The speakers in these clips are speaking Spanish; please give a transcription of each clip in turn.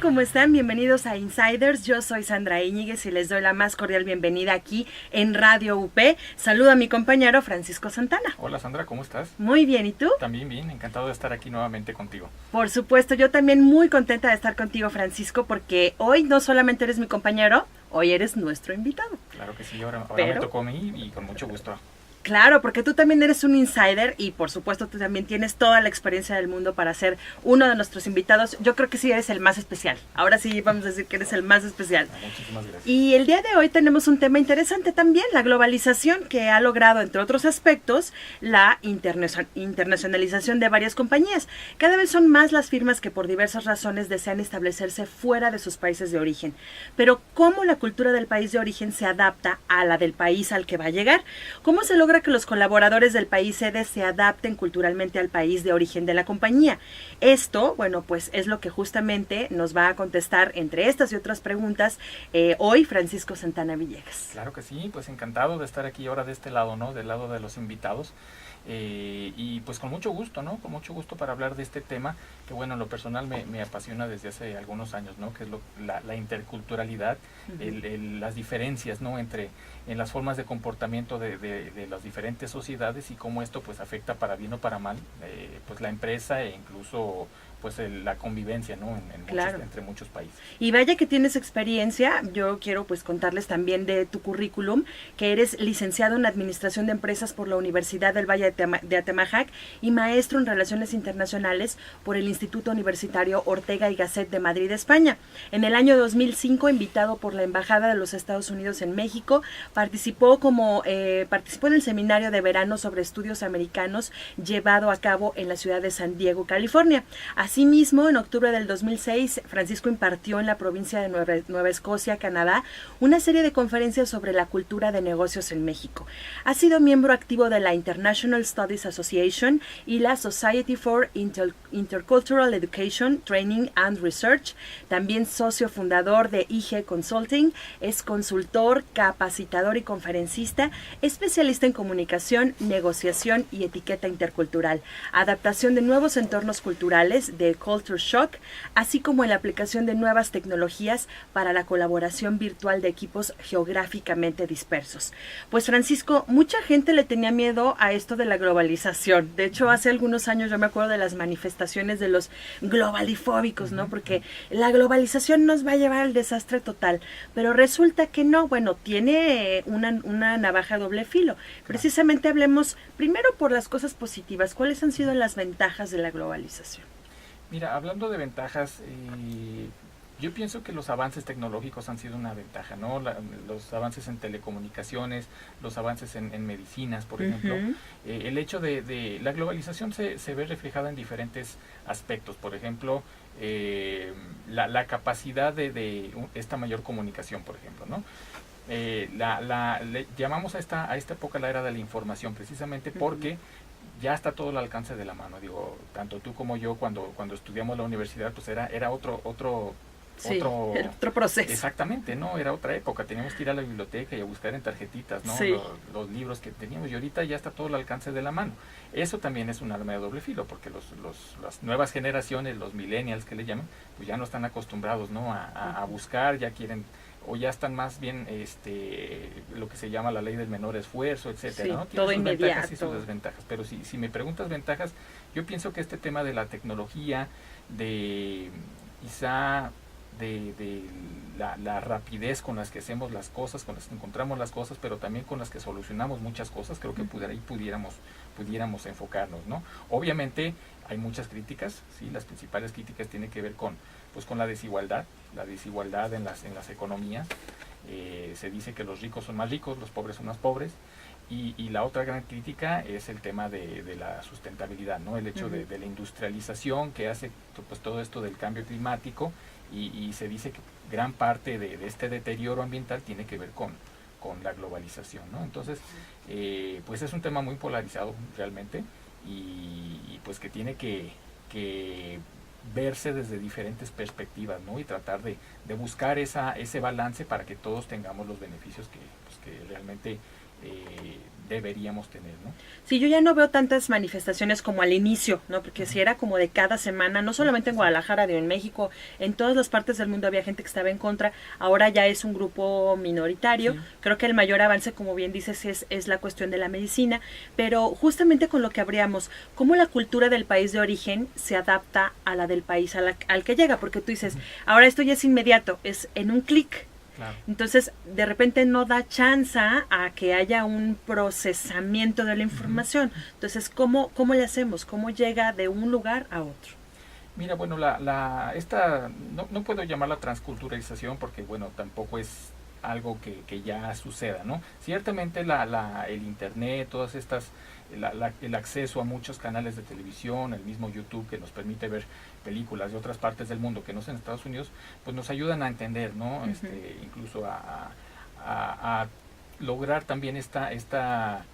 ¿cómo están? Bienvenidos a Insiders. Yo soy Sandra Íñiguez y les doy la más cordial bienvenida aquí en Radio UP. Saludo a mi compañero Francisco Santana. Hola Sandra, ¿cómo estás? Muy bien, ¿y tú? También bien, encantado de estar aquí nuevamente contigo. Por supuesto, yo también muy contenta de estar contigo, Francisco, porque hoy no solamente eres mi compañero, hoy eres nuestro invitado. Claro que sí, ahora me tocó a mí y con mucho gusto. Claro, porque tú también eres un insider y por supuesto tú también tienes toda la experiencia del mundo para ser uno de nuestros invitados. Yo creo que sí eres el más especial. Ahora sí vamos a decir que eres el más especial. Muchísimas gracias. Y el día de hoy tenemos un tema interesante también, la globalización que ha logrado, entre otros aspectos, la internacionalización de varias compañías. Cada vez son más las firmas que por diversas razones desean establecerse fuera de sus países de origen. Pero ¿cómo la cultura del país de origen se adapta a la del país al que va a llegar? ¿Cómo se logra que los colaboradores del país sede se adapten culturalmente al país de origen de la compañía? Esto, bueno, pues es lo que justamente nos va a contestar, entre estas y otras preguntas, hoy Francisco Santana Villegas. Claro que sí, pues encantado de estar aquí ahora de este lado, ¿no? Del lado de los invitados. Y pues con mucho gusto, ¿no? Con mucho gusto para hablar de este tema que, bueno, en lo personal me apasiona desde hace algunos años, ¿no? Que es la interculturalidad, las diferencias, ¿no? En las formas de comportamiento de las diferentes sociedades y cómo esto pues afecta para bien o para mal pues la empresa e incluso pues la convivencia, ¿no? Claro. Entre muchos países. Y vaya que tienes experiencia. Yo quiero pues contarles también de tu currículum, que eres licenciado en Administración de Empresas por la Universidad del Valle de Atemajac y maestro en Relaciones Internacionales por el Instituto Universitario Ortega y Gasset de Madrid, España. En el año 2005, invitado por la Embajada de los Estados Unidos en México, participó en el seminario de verano sobre estudios americanos llevado a cabo en la ciudad de San Diego, California. Asimismo, en octubre del 2006, Francisco impartió en la provincia de Nueva Escocia, Canadá, una serie de conferencias sobre la cultura de negocios en México. Ha sido miembro activo de la International Studies Association y la Society for Intercultural Education, Training and Research. También socio fundador de IG Consulting, es consultor, capacitador y conferencista, especialista en comunicación, negociación y etiqueta intercultural, adaptación de nuevos entornos culturales, de Culture Shock, así como en la aplicación de nuevas tecnologías para la colaboración virtual de equipos geográficamente dispersos. Pues Francisco, mucha gente le tenía miedo a esto de la globalización. De hecho, hace algunos años yo me acuerdo de las manifestaciones de los globalifóbicos, ¿no? Porque la globalización nos va a llevar al desastre total. Pero resulta que no, bueno, tiene una navaja doble filo. Precisamente hablemos primero por las cosas positivas. ¿Cuáles han sido las ventajas de la globalización? Mira, hablando de ventajas, yo pienso que los avances tecnológicos han sido una ventaja, ¿no? Los avances en telecomunicaciones, los avances en medicinas, por ejemplo. El hecho de la globalización se ve reflejada en diferentes aspectos. Por ejemplo, la capacidad de esta mayor comunicación, por ejemplo, ¿no? Le llamamos a esta época la era de la información, precisamente porque ya está todo al alcance de la mano. Digo, tanto tú como yo cuando estudiamos la universidad, pues era otro proceso. Exactamente, ¿no? Era otra época. Teníamos que ir a la biblioteca y a buscar en tarjetitas, ¿no? Sí. Los libros que teníamos, y ahorita ya está todo al alcance de la mano. Eso también es un arma de doble filo, porque las nuevas generaciones, los millennials que le llaman, pues ya no están acostumbrados, ¿no? A buscar, ya quieren, o ya están más bien lo que se llama la ley del menor esfuerzo, etcétera, sí, ¿no? Tiene todo sus inmediato. ventajas y sus desventajas. Pero si me preguntas ventajas, yo pienso que este tema de la tecnología, de quizá de la rapidez con las que hacemos las cosas, con las que encontramos las cosas, pero también con las que solucionamos muchas cosas, creo que ahí pudiéramos enfocarnos, ¿no? Obviamente hay muchas críticas, ¿sí? Las principales críticas tienen que ver con la desigualdad en las economías. Se dice que los ricos son más ricos, los pobres son más pobres. Y la otra gran crítica es el tema de la sustentabilidad, ¿no? El hecho de la industrialización que hace pues todo esto del cambio climático, y se dice que gran parte de este deterioro ambiental tiene que ver con la globalización, ¿no? Entonces, pues es un tema muy polarizado realmente, y pues que tiene que verse desde diferentes perspectivas, ¿no? Y tratar de buscar ese balance para que todos tengamos los beneficios que realmente deberíamos tener, ¿no? Sí, yo ya no veo tantas manifestaciones como al inicio, ¿no? Porque si era como de cada semana, no solamente en Guadalajara, en México, en todas las partes del mundo había gente que estaba en contra, ahora ya es un grupo minoritario. Sí. Creo que el mayor avance, como bien dices, es la cuestión de la medicina, pero justamente con lo que habríamos, cómo la cultura del país de origen se adapta a la del país al que llega, porque tú dices, ahora esto ya es inmediato, es en un clic. Claro. Entonces, de repente no da chance a que haya un procesamiento de la información. Entonces, ¿cómo le hacemos? ¿Cómo llega de un lugar a otro? Mira, bueno, no puedo llamarla transculturalización porque, bueno, tampoco es algo que ya suceda, ¿no? Ciertamente el internet, todas estas, el acceso a muchos canales de televisión, el mismo YouTube que nos permite ver películas de otras partes del mundo que no son en Estados Unidos, pues nos ayudan a entender, ¿no? Incluso a lograr también esta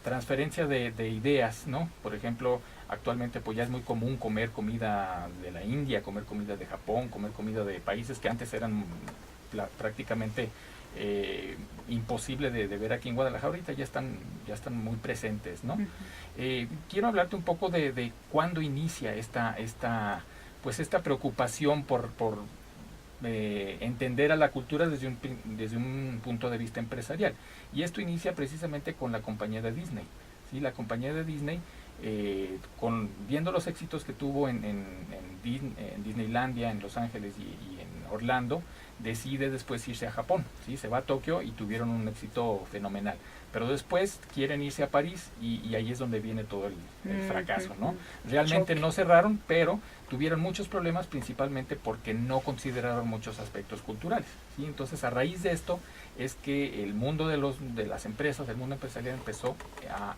transferencia de ideas, ¿no? Por ejemplo, actualmente pues ya es muy común comer comida de la India, comer comida de Japón, comer comida de países que antes eran prácticamente imposible de ver aquí en Guadalajara. Ahorita ya están muy presentes, ¿no? Quiero hablarte un poco de cuándo inicia esta preocupación por entender a la cultura desde un punto de vista empresarial. Y esto inicia precisamente con la compañía de Disney. ¿Sí? La compañía de Disney, viendo los éxitos que tuvo en Disneylandia, en Los Ángeles y en Orlando, decide después irse a Japón. ¿Sí? Se va a Tokio y tuvieron un éxito fenomenal. Pero después quieren irse a París y ahí es donde viene todo el fracaso, ¿no? Realmente no cerraron, pero tuvieron muchos problemas, principalmente porque no consideraron muchos aspectos culturales, ¿sí? Entonces, a raíz de esto es que el mundo de las empresas, el mundo empresarial empezó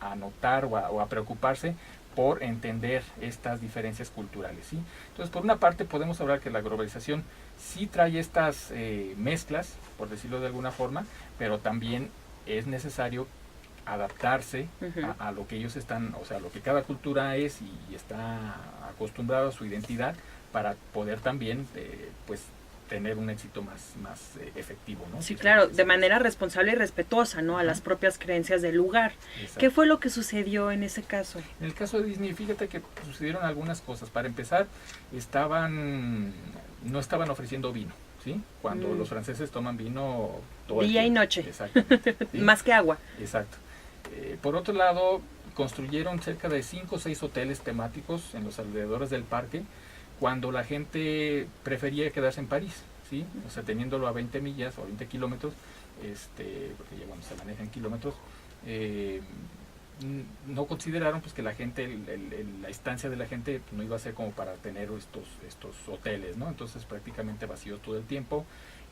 a notar o a preocuparse por entender estas diferencias culturales, ¿sí? Entonces, por una parte podemos hablar que la globalización sí trae estas mezclas, por decirlo de alguna forma, pero también es necesario adaptarse a lo que ellos están, o sea, lo que cada cultura es y está acostumbrado a su identidad para poder también, pues, tener un éxito más efectivo, ¿no? Sí, claro, de manera responsable y respetuosa, ¿no? A las propias creencias del lugar. Exacto. ¿Qué fue lo que sucedió en ese caso? En el caso de Disney, fíjate que sucedieron algunas cosas. Para empezar, no estaban ofreciendo vino, ¿sí? Cuando los franceses toman vino todo el día tiempo. y noche. Exacto. ¿Sí? Más que agua. Exacto. Por otro lado, construyeron cerca de 5 o 6 hoteles temáticos en los alrededores del parque, cuando la gente prefería quedarse en París, ¿sí? O sea, teniéndolo a 20 millas o 20 kilómetros, porque ya, bueno, se maneja en kilómetros, no consideraron pues que la gente, la estancia de la gente no iba a ser como para tener estos hoteles, ¿no? Entonces prácticamente vacíos todo el tiempo.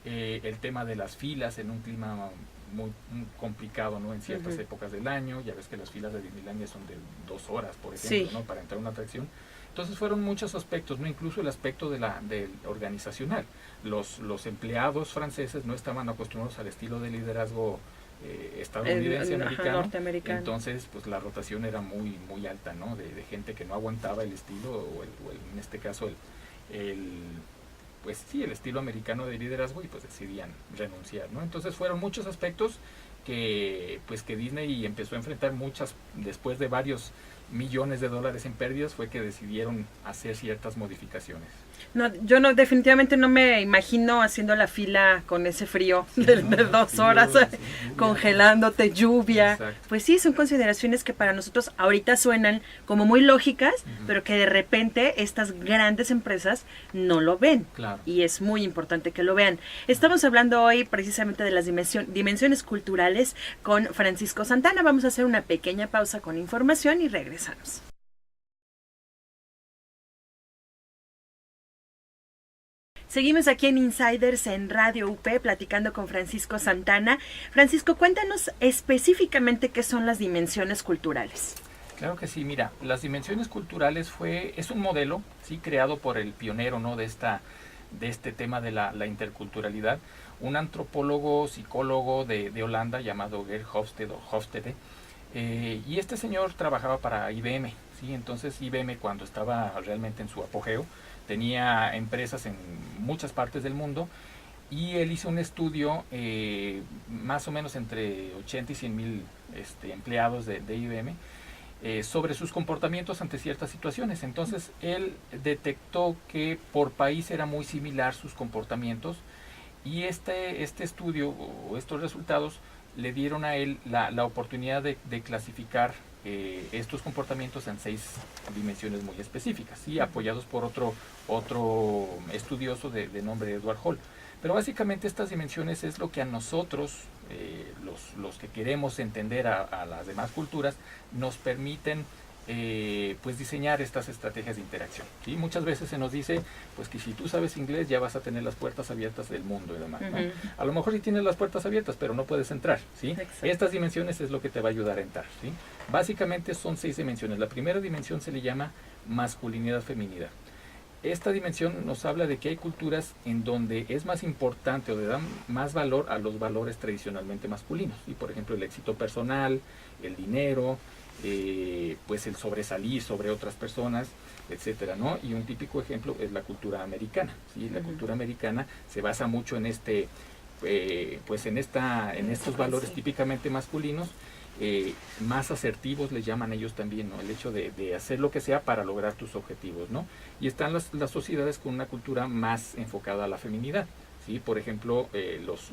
El tema de las filas en un clima muy complicado, ¿no? En ciertas épocas del año, ya ves que las filas de Disneylandia son de 2 horas, por ejemplo, ¿no? Para entrar a una atracción. Entonces fueron muchos aspectos, ¿no? Incluso el aspecto del organizacional. Los empleados franceses no estaban acostumbrados al estilo de liderazgo estadounidense, americano. Norteamericano. Entonces, pues la rotación era muy alta, ¿no? De gente que no aguantaba el estilo, o en este caso el estilo americano de liderazgo, y pues decidían renunciar, ¿no? Entonces fueron muchos aspectos que Disney empezó a enfrentar, después de varios millones de dólares en pérdidas, fue que decidieron hacer ciertas modificaciones. No, yo definitivamente no me imagino haciendo la fila con ese frío de 2 horas, congelándote, lluvia. Exacto. Pues sí, son consideraciones que para nosotros ahorita suenan como muy lógicas, pero que de repente estas grandes empresas no lo ven. Claro. Y es muy importante que lo vean. Estamos hablando hoy precisamente de las dimensiones culturales con Francisco Santana. Vamos a hacer una pequeña pausa con información y regresamos. Seguimos aquí en Insiders en Radio UP platicando con Francisco Santana. Francisco, cuéntanos específicamente qué son las dimensiones culturales. Claro que sí, mira, las dimensiones culturales es un modelo, sí, creado por el pionero, ¿no? de este tema de la interculturalidad, un antropólogo, psicólogo de Holanda llamado Geert Hofstede, y este señor trabajaba para IBM, ¿sí? Entonces IBM, cuando estaba realmente en su apogeo, tenía empresas en muchas partes del mundo, y él hizo un estudio más o menos entre 80 y 100 mil empleados de IBM, sobre sus comportamientos ante ciertas situaciones. Entonces él detectó que por país era muy similar sus comportamientos, y este estudio o estos resultados le dieron a él la oportunidad de clasificar estos comportamientos en 6 dimensiones muy específicas, ¿sí? Apoyados por otro estudioso de nombre Edward Hall. Pero básicamente estas dimensiones es lo que a nosotros, los que queremos entender a las demás culturas, nos permiten pues diseñar estas estrategias de interacción, ¿sí? Muchas veces se nos dice pues que si tú sabes inglés ya vas a tener las puertas abiertas del mundo y demás, ¿no? A lo mejor sí tienes las puertas abiertas, pero no puedes entrar, ¿sí? Estas dimensiones es lo que te va a ayudar a entrar, ¿sí? Básicamente son 6 dimensiones. La primera dimensión se le llama masculinidad-feminidad. Esta dimensión nos habla de que hay culturas en donde es más importante o le dan más valor a los valores tradicionalmente masculinos, ¿sí? Por ejemplo, el éxito personal, el dinero, pues el sobresalir sobre otras personas, etcétera, ¿no? Y un típico ejemplo es la cultura americana, ¿sí? La cultura americana se basa mucho en pues en estos valores típicamente masculinos, más asertivos les llaman ellos también, ¿no? El hecho de hacer lo que sea para lograr tus objetivos, ¿no? Y están las sociedades con una cultura más enfocada a la feminidad, ¿sí? Por ejemplo, los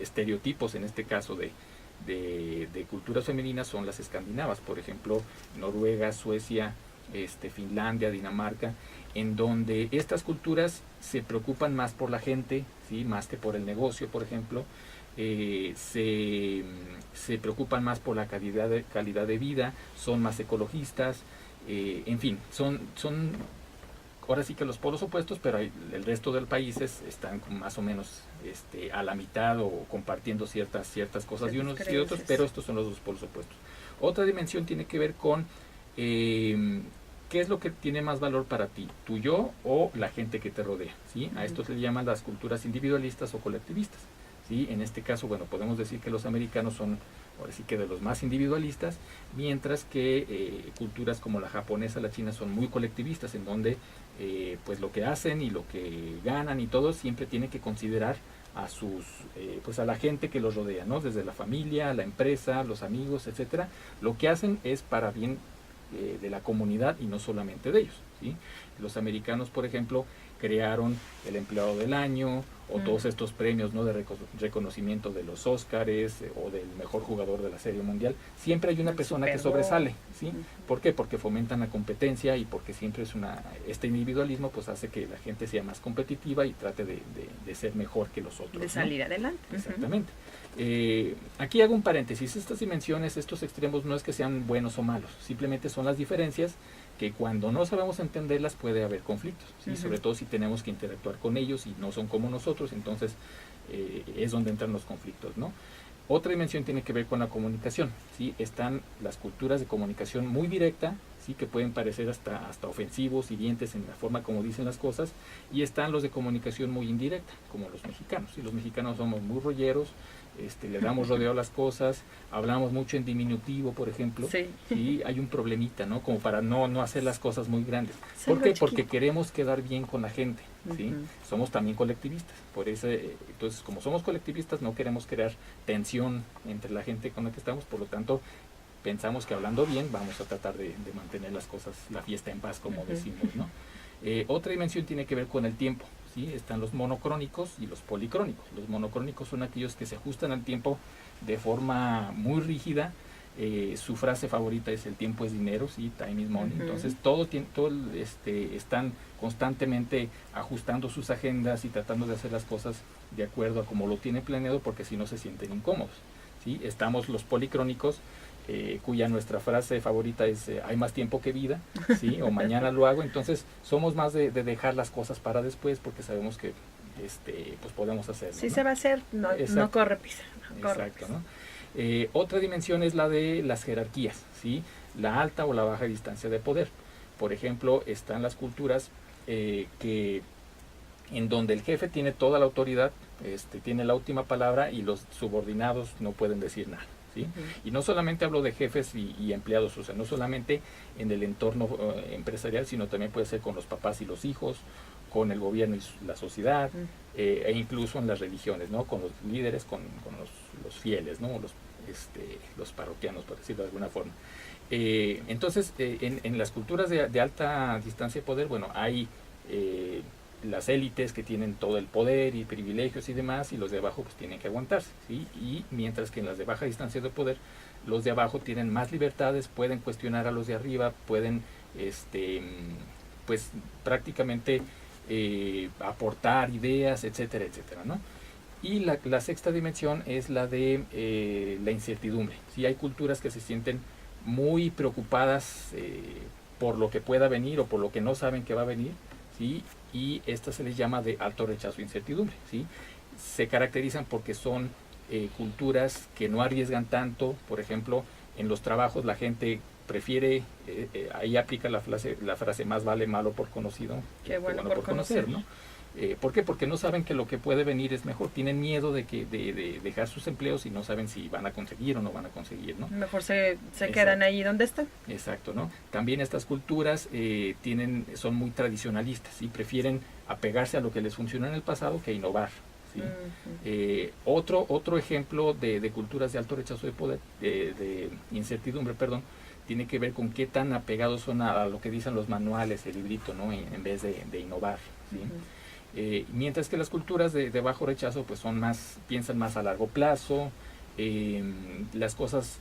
estereotipos en este caso de culturas femeninas son las escandinavas, por ejemplo, Noruega, Suecia, Finlandia, Dinamarca, en donde estas culturas se preocupan más por la gente, ¿sí? Más que por el negocio, por ejemplo. Se preocupan más por la calidad de vida, son más ecologistas, en fin, son ahora sí que los polos opuestos, pero el resto de los países están más o menos a la mitad o compartiendo ciertas cosas de unos y de otros, pero estos son los 2 polos opuestos. Otra dimensión tiene que ver con qué es lo que tiene más valor para ti, tu yo o la gente que te rodea, ¿sí? A esto se le llaman las culturas individualistas o colectivistas, ¿sí? En este caso, bueno, podemos decir que los americanos son ahora sí que de los más individualistas, mientras que culturas como la japonesa, la china son muy colectivistas, en donde pues lo que hacen y lo que ganan y todo siempre tiene que considerar a pues a la gente que los rodea, ¿no? Desde la familia, la empresa, los amigos, etcétera. Lo que hacen es para bien de la comunidad y no solamente de ellos, ¿sí? Los americanos, por ejemplo, crearon el empleado del año o todos estos premios, ¿no? De reconocimiento de los Óscares o del mejor jugador de la Serie Mundial. Siempre hay una persona que sobresale, ¿sí? ¿Por qué? Porque fomentan la competencia y porque siempre es este individualismo pues hace que la gente sea más competitiva y trate de ser mejor que los otros, de salir, ¿no? Adelante. Exactamente. Aquí hago un paréntesis. Estas dimensiones, estos extremos no es que sean buenos o malos, simplemente son las diferencias que cuando no sabemos entenderlas puede haber conflictos, ¿sí? Sobre todo si tenemos que interactuar con ellos y no son como nosotros, entonces es donde entran los conflictos, ¿no? Otra dimensión tiene que ver con la comunicación, ¿sí? Están las culturas de comunicación muy directa, ¿sí? Que pueden parecer hasta ofensivos, hirientes en la forma como dicen las cosas, y están los de comunicación muy indirecta, como los mexicanos, y los mexicanos somos muy rolleros, le damos rodeo a las cosas, hablamos mucho en diminutivo, por ejemplo, sí, hay un problemita, ¿no? Como para no hacer las cosas muy grandes. ¿Por qué? Porque queremos quedar bien con la gente, ¿sí? Somos también colectivistas, por eso, entonces, como somos colectivistas, no queremos crear tensión entre la gente con la que estamos, por lo tanto, pensamos que hablando bien vamos a tratar de mantener las cosas, la fiesta en paz, como decimos, ¿no? Otra dimensión tiene que ver con el tiempo, ¿sí? Están los monocrónicos y los policrónicos. Los monocrónicos son aquellos que se ajustan al tiempo de forma muy rígida. Su frase favorita es el tiempo es dinero, ¿sí? Time is money. Entonces están constantemente ajustando sus agendas y tratando de hacer las cosas de acuerdo a como lo tienen planeado, porque si no se sienten incómodos, ¿sí? Estamos los policrónicos, cuya nuestra frase favorita es hay más tiempo que vida, ¿sí? O mañana lo hago. Entonces somos más de dejar las cosas para después, porque sabemos que pues podemos hacerlo, sí, ¿no? Se va a hacer, no corre prisa. Exacto, ¿no? Otra dimensión es la de las jerarquías, ¿sí? La alta o la baja distancia de poder. Por ejemplo, están las culturas en donde el jefe tiene toda la autoridad, tiene la última palabra y los subordinados no pueden decir nada, ¿sí? Y no solamente hablo de jefes y empleados, o sea, no solamente en el entorno empresarial, sino también puede ser con los papás y los hijos, con el gobierno y la sociedad, e incluso en las religiones, ¿no? Con los líderes, con los fieles, ¿no? los parroquianos, por decirlo de alguna forma. Entonces, en las culturas de alta distancia de poder, bueno, hay las élites que tienen todo el poder y privilegios y demás, y los de abajo pues tienen que aguantarse, ¿sí? Y mientras que en las de baja distancia de poder, los de abajo tienen más libertades, pueden cuestionar a los de arriba, pueden pues prácticamente aportar ideas, etcétera, etcétera, ¿no? Y la sexta dimensión es la de la incertidumbre. ¿Sí? Hay culturas que se sienten muy preocupadas por lo que pueda venir o por lo que no saben que va a venir, ¿sí? Y esta se les llama de alto rechazo e incertidumbre, ¿sí? Se caracterizan porque son culturas que no arriesgan tanto. Por ejemplo, en los trabajos la gente prefiere, ahí aplica la frase más vale malo por conocido que bueno por conocer, ¿no? ¿Por qué? Porque no saben que lo que puede venir es mejor. Tienen miedo de dejar sus empleos y no saben si van a conseguir o no van a conseguir, ¿no? Mejor se quedan ahí donde están. Exacto, ¿no? También estas culturas son muy tradicionalistas y prefieren apegarse a lo que les funcionó en el pasado que innovar, ¿sí? Otro ejemplo de culturas de alto rechazo de poder, de incertidumbre, perdón, tiene que ver con qué tan apegados son a lo que dicen los manuales, el librito, ¿no? En vez de innovar, ¿sí? Mientras que las culturas de bajo rechazo pues piensan más a largo plazo, las cosas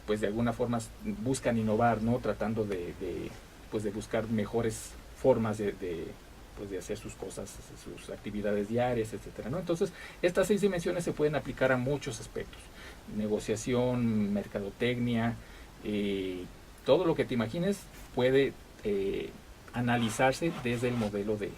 pues de alguna forma buscan innovar, ¿no? Tratando de buscar mejores formas de hacer sus cosas, sus actividades diarias, etcétera, ¿no? Entonces, estas 6 dimensiones se pueden aplicar a muchos aspectos: negociación, mercadotecnia, todo lo que te imagines puede analizarse desde el modelo de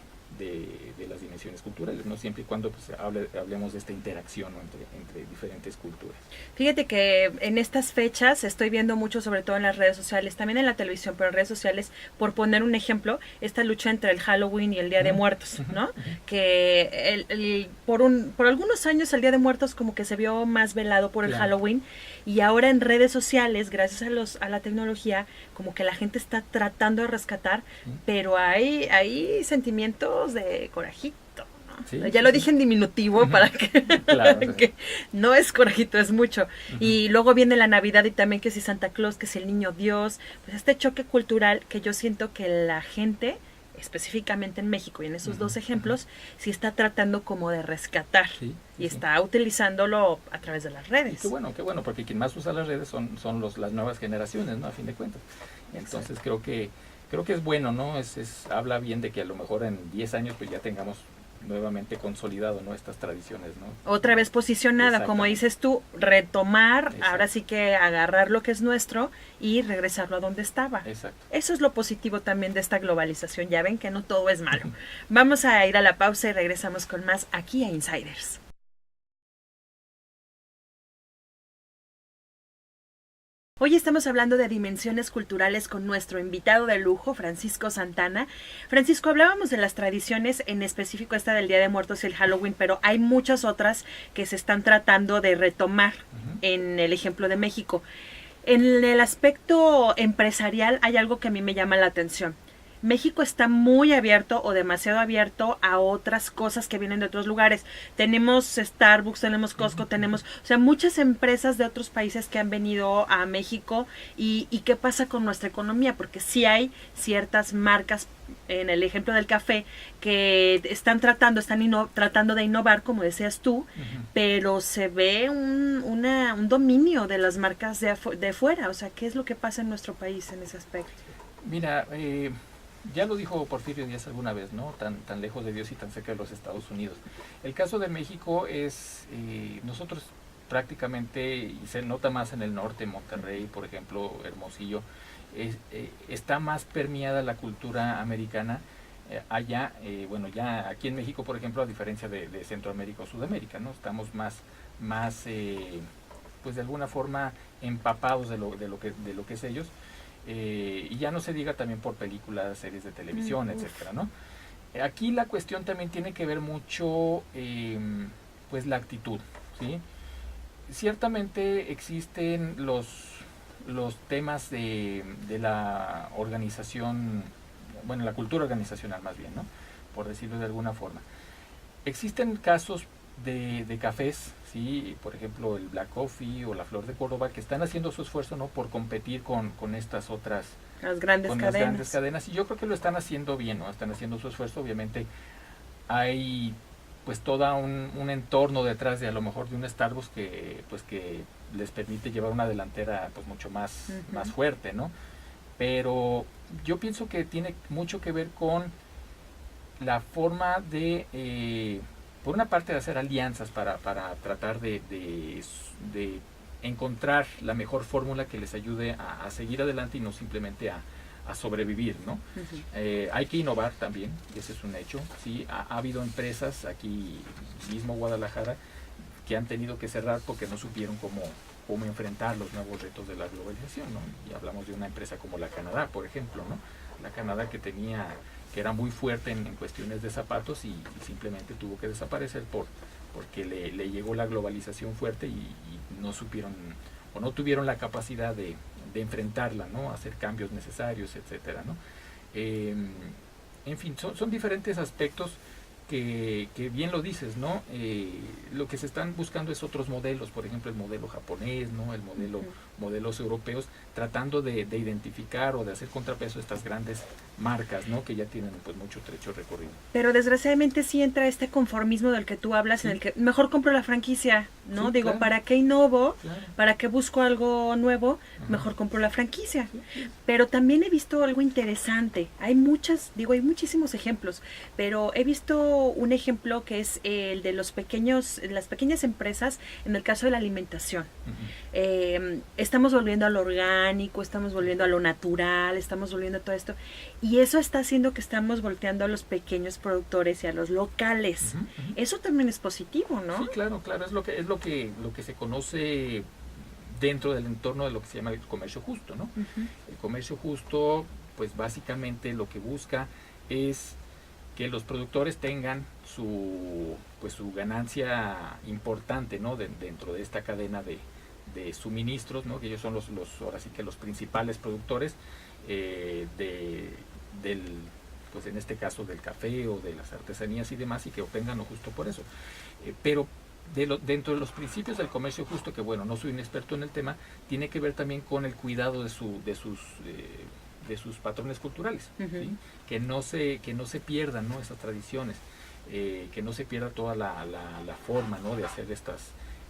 las dimensiones culturales, ¿no? Siempre y cuando pues, hablemos de esta interacción, ¿no? entre diferentes culturas. Fíjate que en estas fechas estoy viendo mucho, sobre todo en las redes sociales, también en la televisión, pero en redes sociales, por poner un ejemplo, esta lucha entre el Halloween y el Día de Muertos, ¿no? Que por algunos años el Día de Muertos como que se vio más velado por el Halloween, y ahora en redes sociales, gracias a la tecnología, como que la gente está tratando de rescatar, pero hay sentimientos de corajito, ¿no? Sí, ya lo dije en diminutivo para que, claro, que no es corajito, es mucho. Y luego viene la Navidad y también que si Santa Claus, que si el Niño Dios, pues este choque cultural que yo siento que la gente, específicamente en México y en esos dos ejemplos, sí está tratando como de rescatar y está utilizándolo a través de las redes. Qué bueno, porque quien más usa las redes son las nuevas generaciones, ¿no? A fin de cuentas. Entonces creo que es bueno, ¿no? Habla bien de que a lo mejor en 10 años pues ya tengamos nuevamente consolidado, ¿no? Estas tradiciones, ¿no? Otra vez posicionada, como dices tú, retomar, exacto, ahora sí que agarrar lo que es nuestro y regresarlo a donde estaba. Exacto. Eso es lo positivo también de esta globalización, ya ven que no todo es malo. Vamos a ir a la pausa y regresamos con más aquí a Insiders. Hoy estamos hablando de dimensiones culturales con nuestro invitado de lujo, Francisco Santana. Francisco, hablábamos de las tradiciones, en específico esta del Día de Muertos y el Halloween, pero hay muchas otras que se están tratando de retomar en el ejemplo de México. En el aspecto empresarial hay algo que a mí me llama la atención. México está muy abierto o demasiado abierto a otras cosas que vienen de otros lugares. Tenemos Starbucks, tenemos Costco, tenemos, o sea, muchas empresas de otros países que han venido a México. ¿Y qué pasa con nuestra economía? Porque sí hay ciertas marcas, en el ejemplo del café, que están tratando de innovar, como decías tú, pero se ve un dominio de las marcas de fuera. O sea, ¿qué es lo que pasa en nuestro país en ese aspecto? Mira, ya lo dijo Porfirio Díaz alguna vez, ¿no? Tan lejos de Dios y tan cerca de los Estados Unidos. El caso de México es, nosotros prácticamente, y se nota más en el norte, Monterrey, por ejemplo, Hermosillo, está más permeada la cultura americana allá. Bueno, ya aquí en México, por ejemplo, a diferencia de Centroamérica o Sudamérica, ¿no? Estamos más pues de alguna forma empapados de lo que es ellos. Y ya no se diga también por películas, series de televisión, etcétera, ¿no? Aquí la cuestión también tiene que ver mucho pues la actitud, ¿sí? Ciertamente existen los temas de la organización, bueno, la cultura organizacional más bien, ¿no? Por decirlo de alguna forma. Existen casos de cafés, ¿sí? Por ejemplo el Black Coffee o la Flor de Córdoba, que están haciendo su esfuerzo, ¿no?, por competir con estas otras, las grandes con cadenas. las grandes cadenas, y yo creo que lo están haciendo bien, ¿no? Están haciendo su esfuerzo. Obviamente hay pues todo un entorno detrás de, a lo mejor, de un Starbucks que pues que les permite llevar una delantera pues mucho más, más fuerte, ¿no? Pero yo pienso que tiene mucho que ver con la forma de, por una parte, de hacer alianzas para tratar de encontrar la mejor fórmula que les ayude a seguir adelante y no simplemente a sobrevivir, ¿no? Hay que innovar también, ese es un hecho. Sí, ha habido empresas aquí mismo Guadalajara que han tenido que cerrar porque no supieron cómo enfrentar los nuevos retos de la globalización, ¿no? Y hablamos de una empresa como la Canadá, por ejemplo, ¿no? La Canadá que era muy fuerte en cuestiones de zapatos y simplemente tuvo que desaparecer porque le llegó la globalización fuerte y no supieron o no tuvieron la capacidad de enfrentarla, ¿no? Hacer cambios necesarios, etcétera, ¿no? En fin, son diferentes aspectos que bien lo dices, ¿no? Lo que se están buscando es otros modelos, por ejemplo el modelo japonés, ¿no? Modelos europeos, tratando de identificar o de hacer contrapeso a estas grandes marcas, ¿no? Que ya tienen pues mucho trecho recorrido. Pero desgraciadamente sí entra este conformismo del que tú hablas, sí, en el que mejor compro la franquicia, ¿no? Sí, digo, claro. ¿Para qué innovo? Claro. ¿Para qué busco algo nuevo? Mejor compro la franquicia. Sí. Pero también he visto algo interesante. Hay muchísimos ejemplos, pero he visto un ejemplo que es el de las pequeñas empresas en el caso de la alimentación. Estamos volviendo a lo orgánico, estamos volviendo a lo natural, estamos volviendo a todo esto, y eso está haciendo que estamos volteando a los pequeños productores y a los locales. Eso también es positivo, ¿no? Sí, claro, es lo que se conoce dentro del entorno de lo que se llama el comercio justo, ¿no? El comercio justo, pues básicamente lo que busca es que los productores tengan su ganancia importante, ¿no? Dentro de esta cadena de suministros, ¿no? Que ellos son ahora sí que los principales productores pues en este caso del café o de las artesanías y demás, y que obtengan lo justo por eso. Pero dentro de los principios del comercio justo, que bueno, no soy un experto en el tema, tiene que ver también con el cuidado de sus patrones culturales, ¿sí? que no se pierdan, ¿no? Esas tradiciones, que no se pierda toda la forma, ¿no? De hacer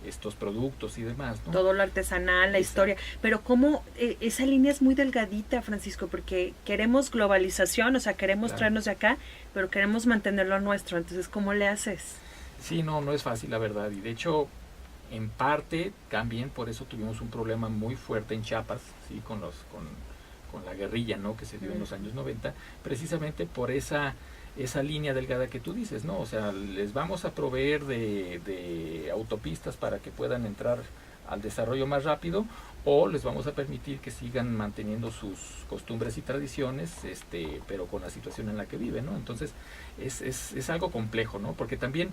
estos productos y demás, ¿no? Todo lo artesanal, la historia, pero cómo esa línea es muy delgadita, Francisco, porque queremos globalización, o sea, queremos traernos de acá, pero queremos mantener lo nuestro, entonces, ¿cómo le haces? Sí, no es fácil, la verdad, y de hecho, en parte, también por eso tuvimos un problema muy fuerte en Chiapas, ¿sí? Con la guerrilla, ¿no? Que se dio en los años 90, precisamente por esa línea delgada que tú dices, ¿no? O sea, les vamos a proveer de autopistas para que puedan entrar al desarrollo más rápido, o les vamos a permitir que sigan manteniendo sus costumbres y tradiciones, pero con la situación en la que viven, ¿no? Entonces, es algo complejo, ¿no? Porque también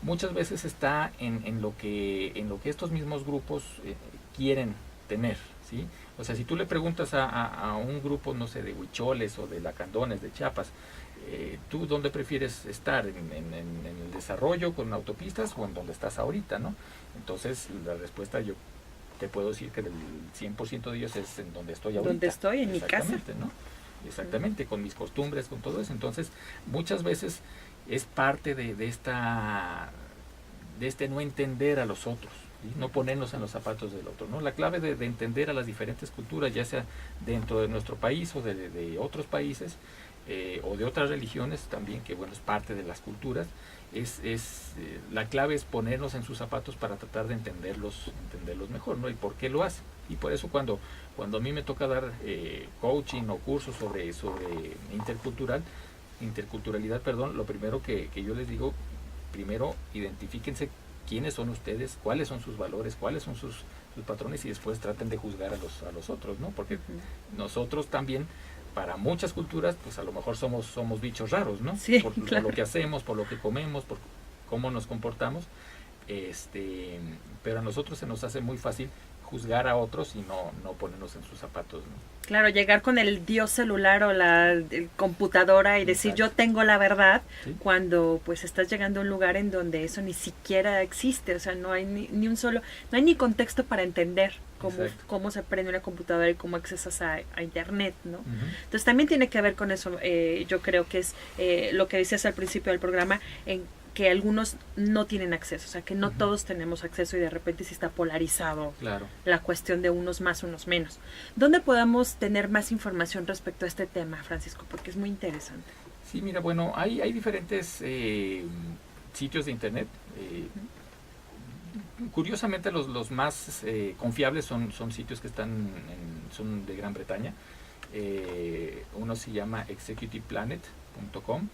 muchas veces está en lo que estos mismos grupos quieren tener, ¿sí? O sea, si tú le preguntas a un grupo, no sé, de huicholes o de lacandones, de Chiapas, ¿tú dónde prefieres estar? ¿En el desarrollo con autopistas o en donde estás ahorita, no? Entonces, la respuesta yo te puedo decir que el 100% de ellos es en donde estoy ahorita. Donde estoy, en mi casa. ¿No? Exactamente, con mis costumbres, con todo eso. Entonces, muchas veces es parte de este no entender a los otros, ¿sí? No ponernos en los zapatos del otro, ¿no? La clave de entender a las diferentes culturas, ya sea dentro de nuestro país o de otros países, o de otras religiones también, que bueno, es parte de las culturas, la clave es ponernos en sus zapatos para tratar de entenderlos mejor, ¿no? Y por qué lo hacen. Y por eso cuando a mí me toca dar coaching o cursos sobre interculturalidad, lo primero que yo les digo, primero identifíquense quiénes son ustedes, cuáles son sus valores, cuáles son sus patrones, y después traten de juzgar a los otros, ¿no? Porque nosotros también, para muchas culturas, pues a lo mejor somos bichos raros, ¿no? Sí, por lo que hacemos, por lo que comemos, por cómo nos comportamos, pero a nosotros se nos hace muy fácil juzgar a otros y no ponernos en sus zapatos, ¿no? Claro, llegar con el dios celular o la computadora y decir yo tengo la verdad, ¿sí? Cuando pues estás llegando a un lugar en donde eso ni siquiera existe, o sea, no hay ni un solo, no hay ni contexto para entender cómo se prende una computadora y cómo accesas a internet, ¿no? Entonces también tiene que ver con eso, yo creo que es lo que decías al principio del programa, en que algunos no tienen acceso, o sea, que no todos tenemos acceso y de repente sí está polarizado la cuestión de unos más, unos menos. ¿Dónde podamos tener más información respecto a este tema, Francisco? Porque es muy interesante. Sí, mira, bueno, hay diferentes sitios de internet. Curiosamente, los más confiables son sitios que son de Gran Bretaña. Uno se llama executiveplanet.com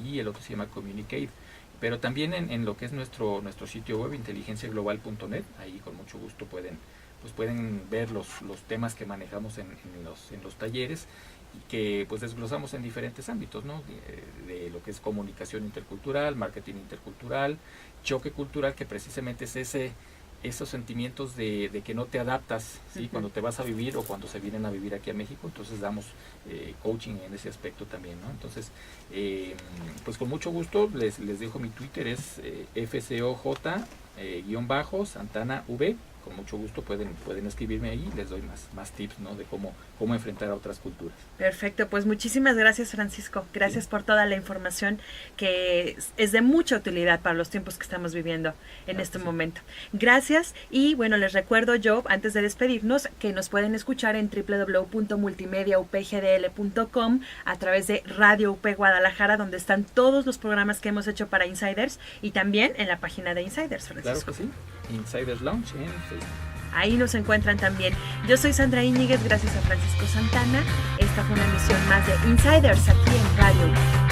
y el otro se llama Communicate. Pero también en lo que es nuestro sitio web, inteligenciaglobal.net, ahí con mucho gusto pueden ver los temas que manejamos en los talleres y que pues desglosamos en diferentes ámbitos, ¿no? De lo que es comunicación intercultural, marketing intercultural, choque cultural, que precisamente es esos sentimientos de que no te adaptas, ¿sí? Cuando te vas a vivir o cuando se vienen a vivir aquí a México. Entonces damos coaching en ese aspecto también, ¿no? Entonces, pues con mucho gusto les dejo mi Twitter, es FCOJ_SantanaV. Con mucho gusto pueden escribirme ahí y les doy más tips, ¿no? De cómo enfrentar a otras culturas. Perfecto, pues muchísimas gracias, Francisco. Gracias por toda la información que es de mucha utilidad para los tiempos que estamos viviendo en este momento. Gracias y bueno, les recuerdo yo, antes de despedirnos, que nos pueden escuchar en www.multimediaupgdl.com a través de Radio UP Guadalajara, donde están todos los programas que hemos hecho para Insiders y también en la página de Insiders, Francisco. Claro que sí, Insiders Lounge en Facebook. Ahí nos encuentran también. Yo soy Sandra Íñiguez, gracias a Francisco Santana. Esta fue una emisión más de Insiders aquí en Radio.